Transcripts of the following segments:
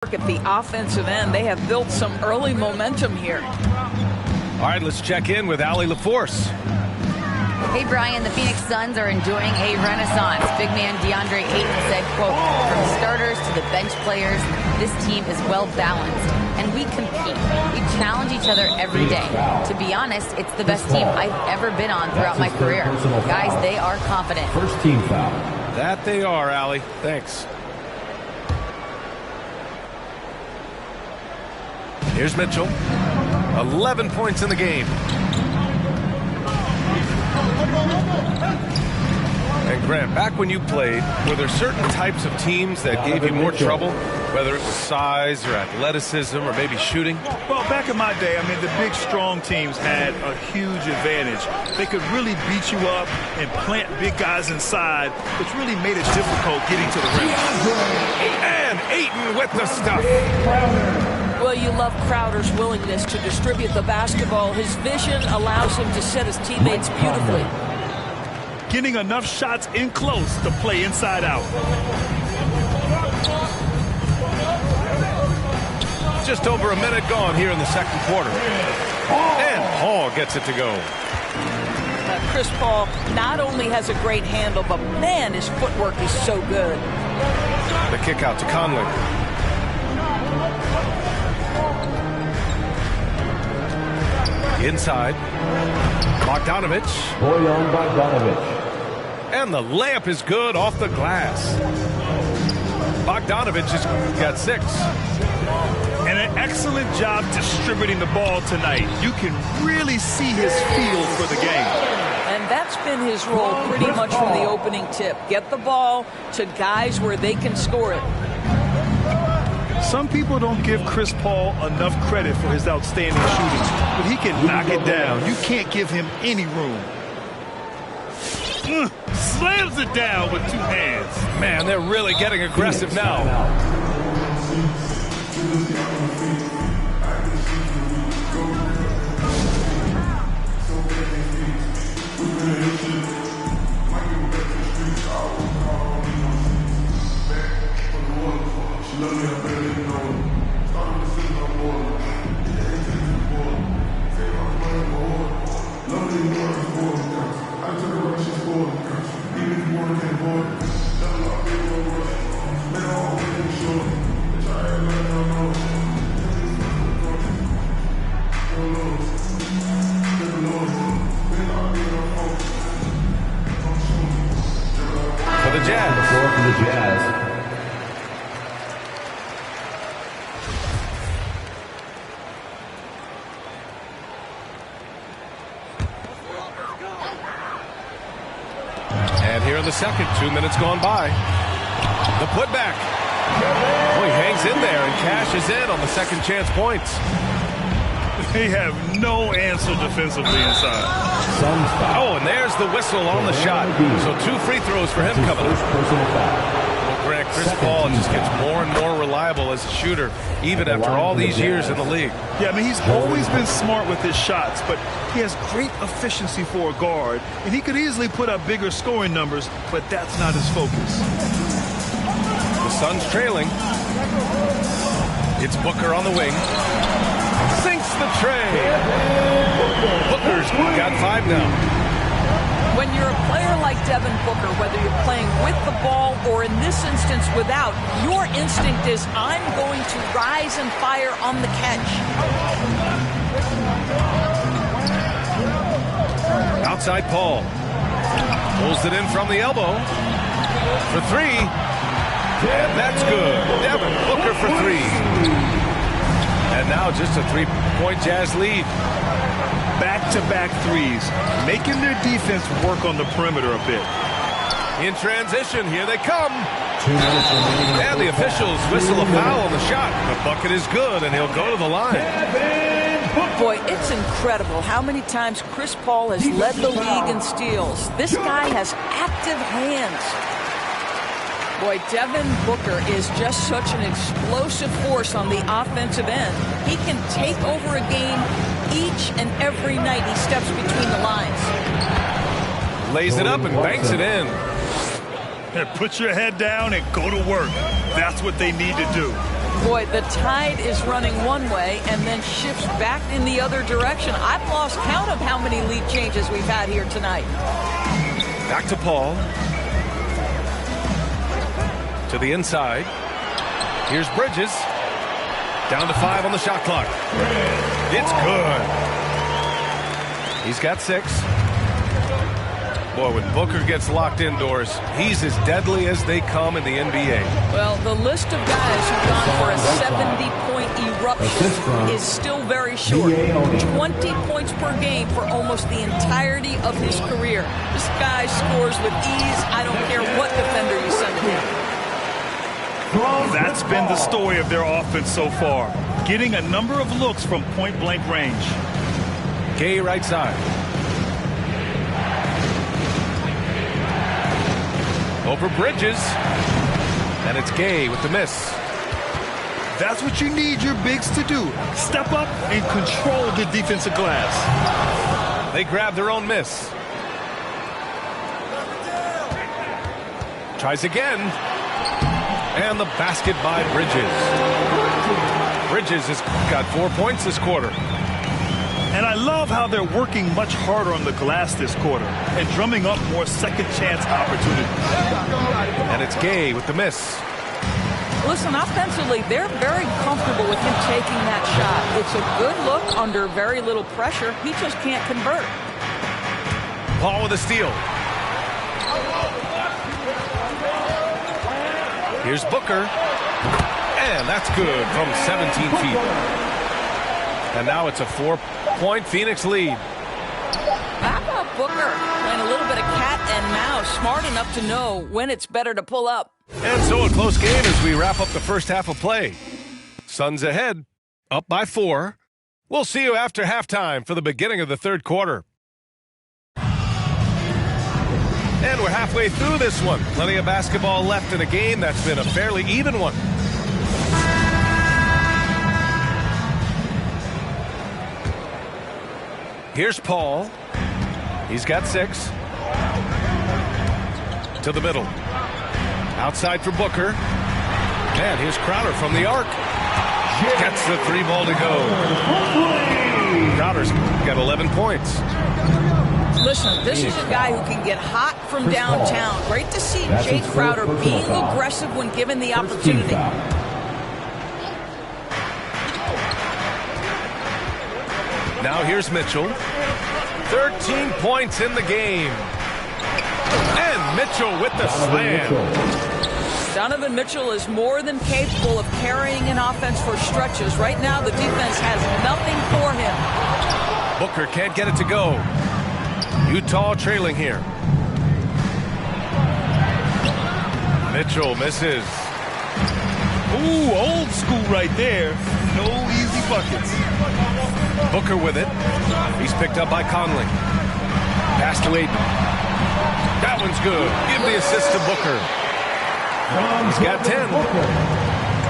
At the offensive end, they have built some early momentum here. All right, let's check in with Allie LaForce. Hey, Brian, the Phoenix Suns are enjoying a renaissance. Big man Deandre Ayton said, quote, "From starters to the bench players, this team is well balanced, and we compete. We challenge each other every day. To be honest, it's the best team I've ever been on throughout my career. Guys, they are confident." First team foul. That they are, Allie. Thanks. Here's Mitchell. 11 points in the game. And Grant, back when you played, were there certain types of teams that gave you more trouble, whether it was size or athleticism or maybe shooting? Well, back in my day, the big, strong teams had a huge advantage. They could really beat you up and plant big guys inside, which really made it difficult getting to the rim. And Ayton with the stuff. Well, you love Crowder's willingness to distribute the basketball. His vision allows him to set his teammates beautifully. Getting enough shots in close to play inside out. Just over a minute gone here in the second quarter. And Paul gets it to go. Chris Paul not only has a great handle, but man, his footwork is so good. The kick out to Conley. Inside. Bogdanovic. Bojan Bogdanovic. And the layup is good off the glass. Bogdanovic has got 6. And an excellent job distributing the ball tonight. You can really see his feel for the game. And that's been his role pretty much from the opening tip. Get the ball to guys where they can score it. Some people don't give Chris Paul enough credit for his outstanding shooting, but he can knock it down. You can't give him any room. Slams it down with 2 hands. Man, they're really getting aggressive now. For the Jazz. The floor for the Jazz. And here in the second, 2 minutes gone by. The putback. Oh, he hangs in there and cashes in on the second chance points. They have no answer defensively inside. Oh, and there's the whistle on the shot. So 2 free throws for him coming up. Well, Grant, Chris Paul just gets more and more reliable as a shooter, even after all these years in the league. Yeah, he's always been smart with his shots, but he has great efficiency for a guard, and he could easily put up bigger scoring numbers, but that's not his focus. The Suns trailing. It's Booker on the wing. Sinks the tray. Booker's got 5 now. When you're a player like Devin Booker, whether you're playing with the ball or in this instance without, your instinct is, I'm going to rise and fire on the catch. Outside Paul. Pulls it in from the elbow. For 3. And that's good. Devin Booker for 3. And now just a 3-point Jazz lead. Back-to-back threes, making their defense work on the perimeter a bit. In transition, here they come. And the officials whistle a foul on the shot. The bucket is good, and he'll go to the line. Boy, it's incredible how many times Chris Paul has led the league in steals. This guy has active hands. Boy, Devin Booker is just such an explosive force on the offensive end. He can take over a game each and every night he steps between the lines. Lays it up and banks it in. Put your head down and go to work. That's what they need to do. Boy, the tide is running one way and then shifts back in the other direction. I've lost count of how many lead changes we've had here tonight. Back to Paul. To the inside. Here's Bridges. Down to 5 on the shot clock. It's good. He's got 6. Boy, when Booker gets locked indoors, he's as deadly as they come in the NBA. Well, the list of guys who've gone for a 70-point eruption is still very short. 20 points per game for almost the entirety of his career. This guy scores with ease. I don't care what defender you send him. That's been the story of their offense so far. Getting a number of looks from point-blank range. Gay right side. Over Bridges. And it's Gay with the miss. That's what you need your bigs to do. Step up and control the defensive glass. They grab their own miss. Tries again. And the basket by Bridges. Bridges has got 4 points this quarter. And I love how they're working much harder on the glass this quarter and drumming up more second chance opportunities. And it's Gay with the miss. Listen, offensively, they're very comfortable with him taking that shot. It's a good look under very little pressure. He just can't convert. Paul with a steal. Here's Booker. And that's good from 17 feet. And now it's a 4-point Phoenix lead. How about Booker playing a little bit of cat and mouse, smart enough to know when it's better to pull up. And so a close game as we wrap up the first half of play. Suns ahead, up by 4. We'll see you after halftime for the beginning of the third quarter. And we're halfway through this one. Plenty of basketball left in a game that's been a fairly even one. Here's Paul. He's got 6. To the middle. Outside for Booker. And here's Crowder from the arc. Gets the 3 ball to go. Crowder's got 11 points. Listen, this is a guy who can get hot from downtown. Great to see Jay Crowder being aggressive when given the opportunity. Now here's Mitchell. 13 points in the game. And Mitchell with the slam. Donovan Mitchell is more than capable of carrying an offense for stretches. Right now, the defense has nothing for him. Booker can't get it to go. Utah trailing here. Mitchell misses. Ooh, old school right there. No easy buckets. Booker with it. He's picked up by Conley. Pass to Ayton. That one's good. Give the assist to Booker. He's got 10.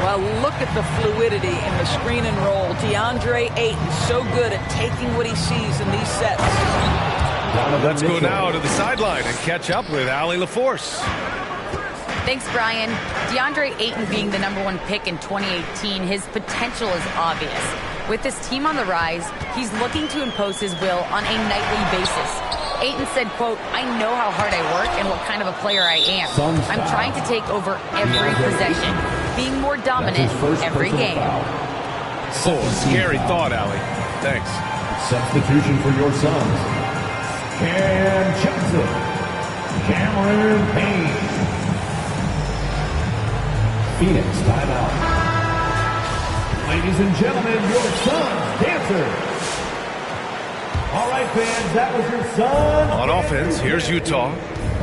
Well, look at the fluidity in the screen and roll. Deandre Ayton so good at taking what he sees in these sets. Let's go now to the sideline and catch up with Allie LaForce. Thanks, Brian. Deandre Ayton being the #1 pick in 2018, his potential is obvious. With this team on the rise, he's looking to impose his will on a nightly basis. Ayton said, quote, "I know how hard I work and what kind of a player I am. I'm trying to take over every possession, being more dominant every game." Oh, scary thought, Allie. Thanks. Substitution for your Suns. Cam Johnson. Cameron Payne. Phoenix timeout. Ladies and gentlemen, your Suns dancers. All right, fans, that was your Suns. On offense, here's Utah.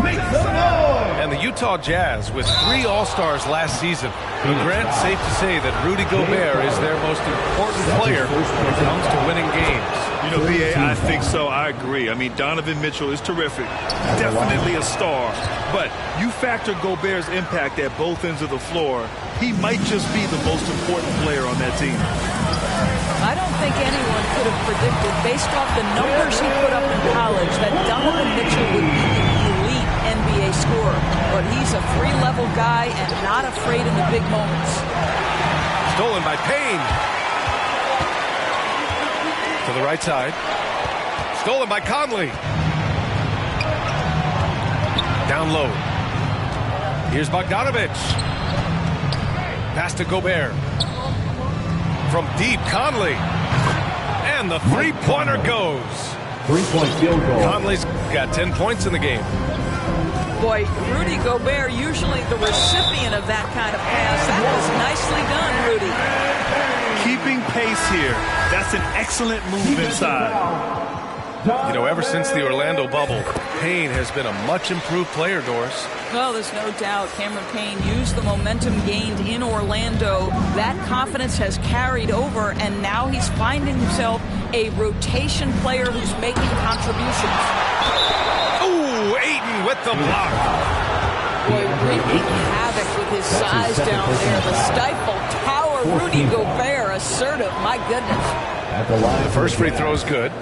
Make some noise. And the Utah Jazz with 3 All-Stars last season. And Grant, safe to say that Rudy Gobert is their most important player when it comes to winning games. You know, B.A., I think so. I agree. I mean, Donovan Mitchell is terrific. Definitely a star. But you factor Gobert's impact at both ends of the floor, he might just be the most important player on that team. I don't think anyone could have predicted, based off the numbers he put up in college, that Donovan Mitchell would be an elite NBA scorer. But he's a 3-level guy and not afraid in the big moments. Stolen by Payne. To the right side. Stolen by Conley. Down low. Here's Bogdanovich. Pass to Gobert. From deep, Conley. And the three-pointer goes. Three-point field goal. Conley's got 10 points in the game. Boy, Rudy Gobert, usually the recipient of that kind of pass. That was nicely done, Rudy. Keeping pace here. That's an excellent move inside. You know, ever since the Orlando bubble, Payne has been a much improved player, Doris. Well, there's no doubt Cameron Payne used the momentum gained in Orlando. That confidence has carried over, and now he's finding himself a rotation player who's making contributions. Ooh, Ayton with the block. Boy, wreaking havoc with his size down there. The stifle tower, Rudy Gobert, assertive, my goodness. The first free throw is good.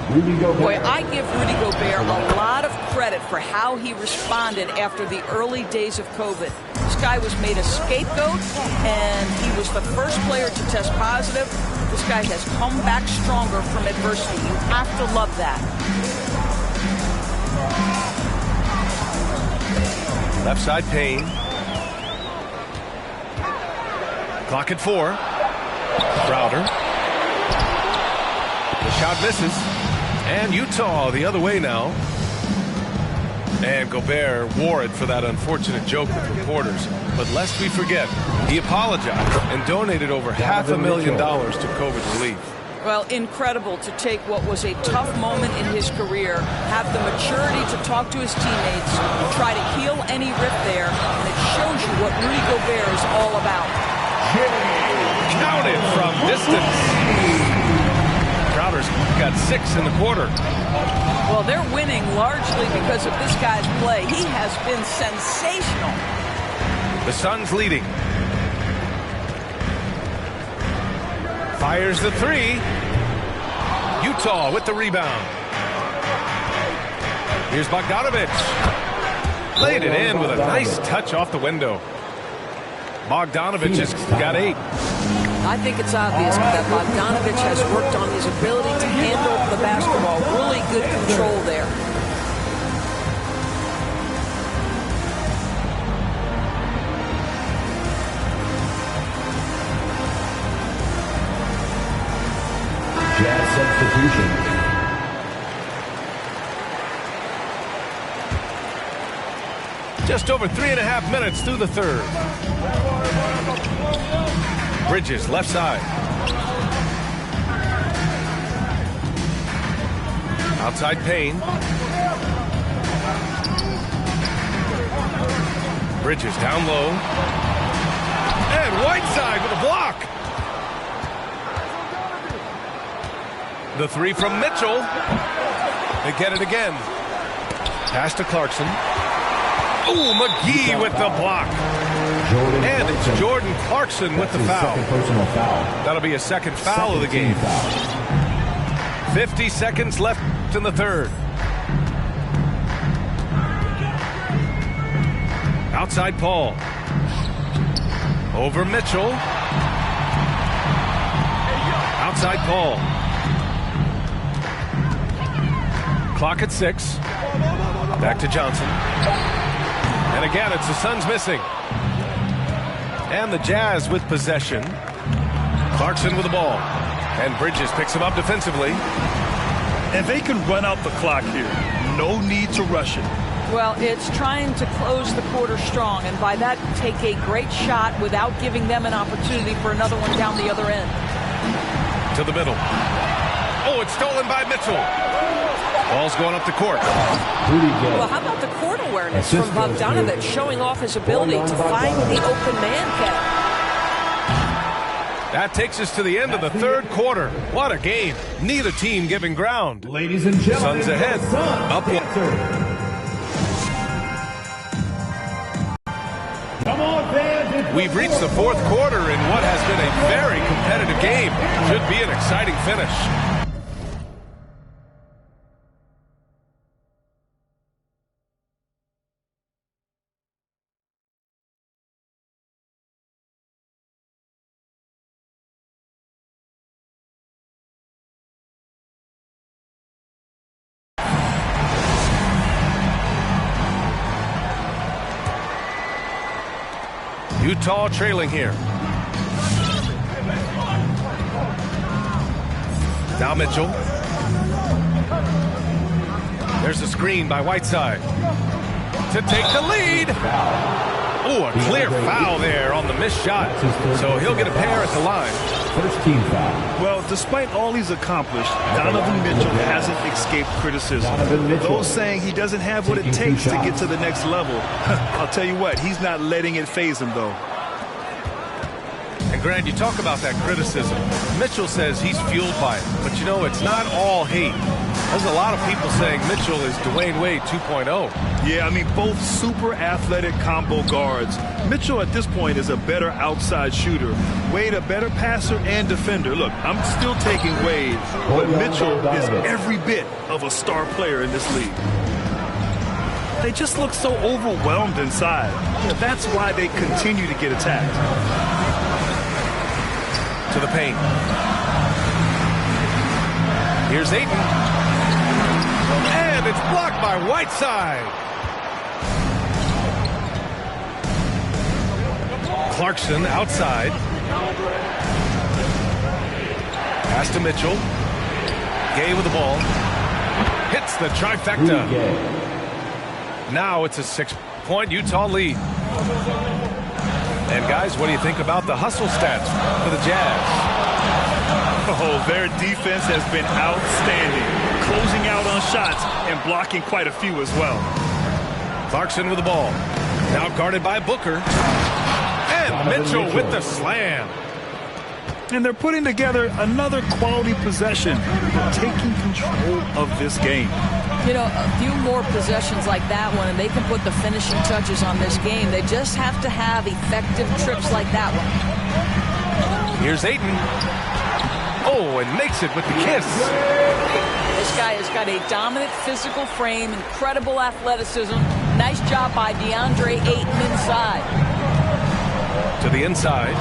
Boy, I give Rudy Gobert a lot of credit for how he responded after the early days of COVID. This guy was made a scapegoat, and he was the first player to test positive. This guy has come back stronger from adversity. You have to love that. Left side, Payne. Clock at 4. Crowder. The shot misses. And Utah the other way now. And Gobert wore it for that unfortunate joke with reporters. But lest we forget, he apologized and donated over $500,000 to COVID relief. Well, incredible to take what was a tough moment in his career, have the maturity to talk to his teammates, try to heal any rift there, and it shows you what Rudy Gobert is all about. Counted from distance. Crowder's got 6 in the quarter. Well, they're winning largely because of this guy's play. He has been sensational. The Suns leading. Fires the 3. Utah with the rebound. Here's Bogdanovich. Laid it in with a nice touch off the window. Bogdanovich has got 8. I think it's obvious that Bogdanovich has worked on his ability to handle the basketball. Really good control there. Jazz substitution. Just over 3.5 minutes through the third. Bridges, left side. Outside Payne. Bridges down low. And Whiteside with a block. The 3 from Mitchell. They get it again. Pass to Clarkson. Ooh, McGee with the block. And it's Jordan Clarkson with the foul. That'll be a second foul of the game. 50 seconds left in the third. Outside Paul. Over Mitchell. Outside Paul. Clock at 6. Back to Johnson. And again, it's the Suns missing. And the Jazz with possession. Clarkson with the ball. And Bridges picks him up defensively. And they can run out the clock here. No need to rush it. Well, it's trying to close the quarter strong, and by that, take a great shot without giving them an opportunity for another one down the other end. To the middle. Oh, it's stolen by Mitchell. Ball's going up the court. Well, how about the court awareness from Bogdanovich, showing off his ability to find the open man catch? That takes us to the end of the third quarter. What a game. Neither team giving ground. Ladies and gentlemen, Suns ahead. Up one. Come on, fans. We've reached the fourth quarter in what has been a very competitive game. Should be an exciting finish. Utah trailing here. Now Mitchell. There's a screen by Whiteside to take the lead. Oh, a clear foul there on the missed shot. So he'll get a pair at the line. First team foul. Well, despite all he's accomplished, Donovan Mitchell hasn't escaped criticism. Those saying he doesn't have what it takes to get to the next level. I'll tell you what, he's not letting it faze him, though. And Grant, you talk about that criticism. Mitchell says he's fueled by it. But, you know, it's not all hate. There's a lot of people saying Mitchell is Dwayne Wade 2.0. Yeah, I mean, both super athletic combo guards. Mitchell at this point is a better outside shooter. Wade a better passer and defender. Look, I'm still taking Wade, but Mitchell is every bit of a star player in this league. They just look so overwhelmed inside. Yeah, that's why they continue to get attacked. To the paint. Here's Ayton. And it's blocked by Whiteside. Clarkson outside. Pass to Mitchell. Gay with the ball. Hits the trifecta. Now it's a 6-point Utah lead. And guys, what do you think about the hustle stats for the Jazz? Oh, their defense has been outstanding, closing out on shots and blocking quite a few as well. Clarkson with the ball. Now guarded by Booker. And Mitchell with the slam. And they're putting together another quality possession, taking control of this game. You know, a few more possessions like that one, and they can put the finishing touches on this game. They just have to have effective trips like that one. Here's Ayton. Oh, and makes it with the kiss. This guy has got a dominant physical frame, incredible athleticism. Nice job by Deandre Ayton inside. To the inside.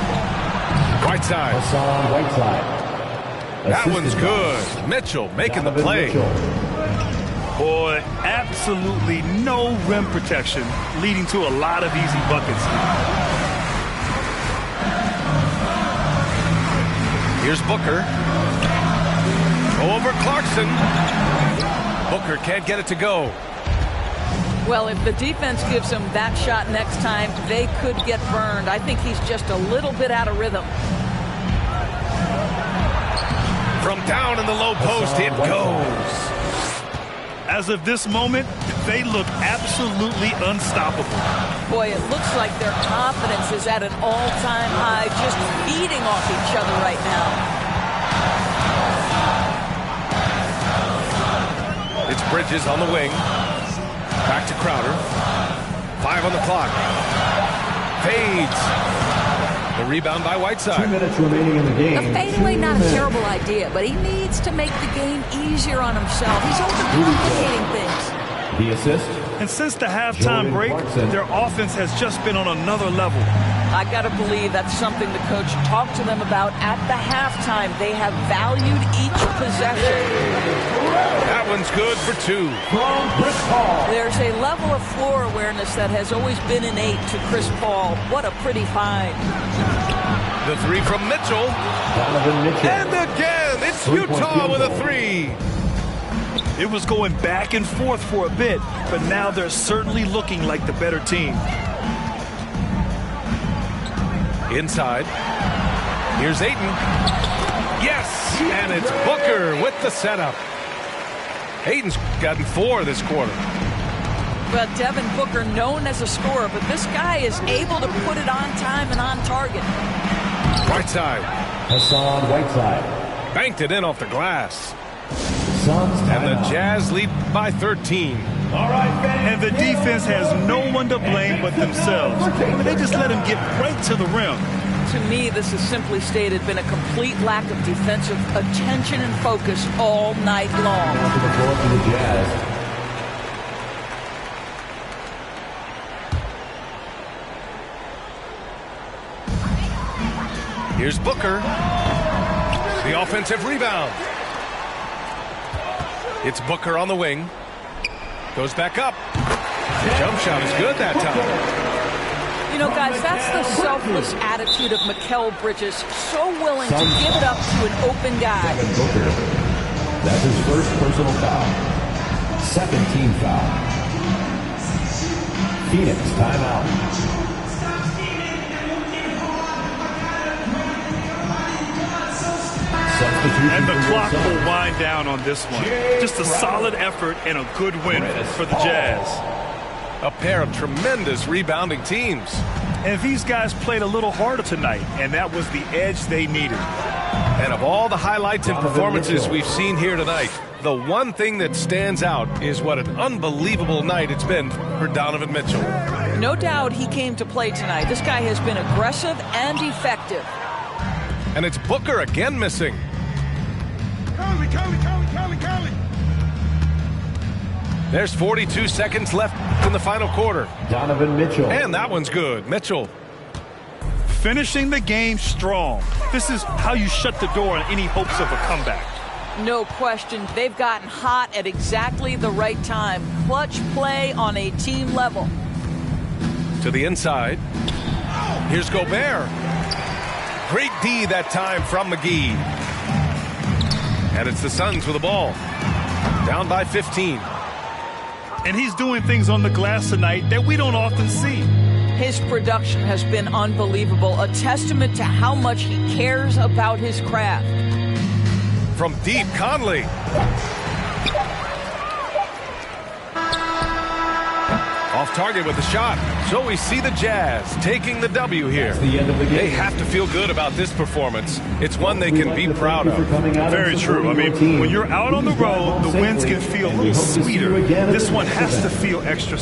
Whiteside. That one's good. Mitchell making the play. Boy, absolutely no rim protection, leading to a lot of easy buckets. Here's Booker. Over Clarkson. Booker can't get it to go. Well, if the defense gives him that shot next time, they could get burned. I think he's just a little bit out of rhythm. From down in the low post, it goes. As of this moment, they look absolutely unstoppable. Boy, it looks like their confidence is at an all-time high, just feeding off each other right now. It's Bridges on the wing. Back to Crowder. 5 on the clock. Fades. The rebound by Whiteside. 2 minutes remaining in the game. The fadeaway, not a terrible idea, but he needs to make the game easier on himself. He's overcomplicating things. The assist. And since the halftime break, their offense has just been on another level. I got to believe that's something the coach talked to them about at the halftime. They have valued each possession. That one's good for 2. From Chris Paul. There's a level of floor awareness that has always been innate to Chris Paul. What a pretty find. The 3 from Mitchell. Donovan Mitchell. And again, it's Utah with a 3. It was going back and forth for a bit, but now they're certainly looking like the better team. Inside. Here's Ayton. Yes! And it's Booker with the setup. Ayton's gotten 4 this quarter. Well, Devin Booker, known as a scorer, but this guy is able to put it on time and on target. Whiteside. Hassan Whiteside. Banked it in off the glass. Suns And the timeout. Jazz lead by 13. All right, fans. And the defense has no one to blame but themselves. They just let him get right to the rim. To me, this has simply stated been a complete lack of defensive attention and focus all night long. To the floor for the Jazz. Here's Booker. The offensive rebound. It's Booker on the wing. Goes back up. The jump shot is good that time. You know, guys, that's the selfless attitude of Mikal Bridges. So willing to give it up to an open guy. Devin Booker. That's his first personal foul. Second team foul. Phoenix timeout. And the clock will wind down on this one. Just a solid effort and a good win for the Jazz. A pair of tremendous rebounding teams. And these guys played a little harder tonight, and that was the edge they needed. And of all the highlights and performances we've seen here tonight, the one thing that stands out is what an unbelievable night it's been for Donovan Mitchell. No doubt he came to play tonight. This guy has been aggressive and effective. And it's Booker again missing. There's 42 seconds left in the final quarter. Donovan Mitchell. And that one's good. Mitchell. Finishing the game strong. This is how you shut the door on any hopes of a comeback. No question. They've gotten hot at exactly the right time. Clutch play on a team level. To the inside. Here's Gobert. Great D that time from McGee. And it's the Suns with the ball. Down by 15. And he's doing things on the glass tonight that we don't often see. His production has been unbelievable, a testament to how much he cares about his craft. From deep, Conley. Off target with the shot. So we see the Jazz taking the W here. The end of the game. They have to feel good about this performance. It's one they can be proud of. Very true. I mean, when you're out on the road, the wins can feel a little sweeter. This one has to feel extra.